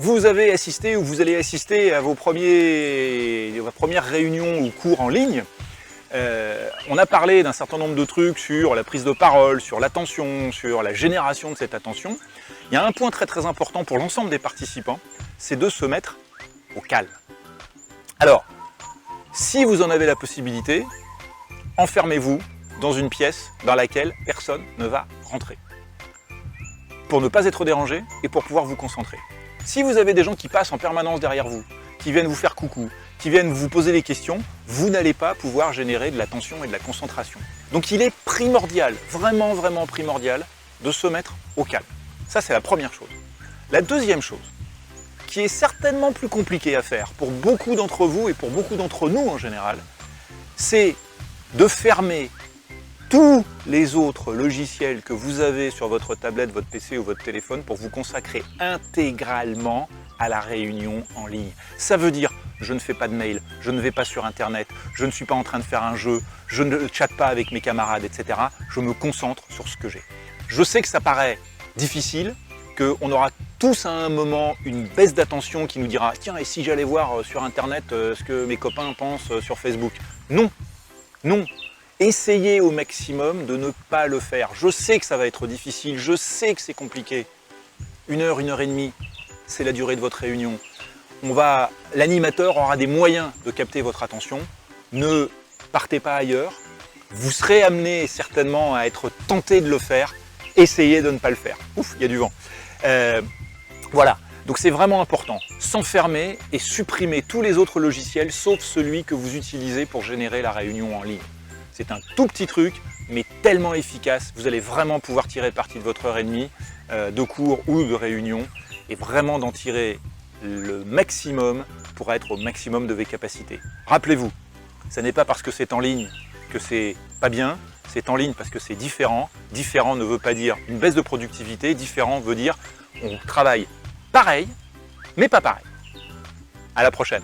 Vous avez assisté ou vous allez assister à vos premières réunions ou cours en ligne. On a parlé d'un certain nombre de trucs sur la prise de parole, sur l'attention, sur la génération de cette attention. Il y a un point très important pour l'ensemble des participants, c'est de se mettre au calme. Alors, si vous en avez la possibilité, enfermez-vous dans une pièce dans laquelle personne ne va rentrer, pour ne pas être dérangé et pour pouvoir vous concentrer. Si vous avez des gens qui passent en permanence derrière vous, qui viennent vous faire coucou, qui viennent vous poser des questions, vous n'allez pas pouvoir générer de l'attention et de la concentration. Donc il est primordial, vraiment primordial, de se mettre au calme. Ça, c'est la première chose. La deuxième chose, qui est certainement plus compliquée à faire pour beaucoup d'entre vous et pour beaucoup d'entre nous en général, c'est de fermer tous les autres logiciels que vous avez sur votre tablette, votre PC ou votre téléphone pour vous consacrer intégralement à la réunion en ligne. Ça veut dire, je ne fais pas de mail, je ne vais pas sur Internet, je ne suis pas en train de faire un jeu, je ne chatte pas avec mes camarades, etc. Je me concentre sur ce que j'ai. Je sais que ça paraît difficile, qu'on aura tous à un moment une baisse d'attention qui nous dira « Tiens, et si j'allais voir sur Internet ce que mes copains pensent sur Facebook ?» Non, non. Essayez au maximum de ne pas le faire. Je sais que ça va être difficile, je sais que c'est compliqué. 1 heure, 1 heure et demie, c'est la durée de votre réunion. L'animateur aura des moyens de capter votre attention. Ne partez pas ailleurs. Vous serez amené certainement à être tenté de le faire. Essayez de ne pas le faire. Ouf, il y a du vent. Voilà, donc c'est vraiment important. S'enfermer et supprimer tous les autres logiciels sauf celui que vous utilisez pour générer la réunion en ligne. C'est un tout petit truc, mais tellement efficace. Vous allez vraiment pouvoir tirer parti de votre heure et demie de cours ou de réunion et vraiment d'en tirer le maximum pour être au maximum de vos capacités. Rappelez-vous, ce n'est pas parce que c'est en ligne que c'est pas bien, c'est en ligne parce que c'est différent. Différent ne veut pas dire une baisse de productivité, différent veut dire on travaille pareil, mais pas pareil. À la prochaine.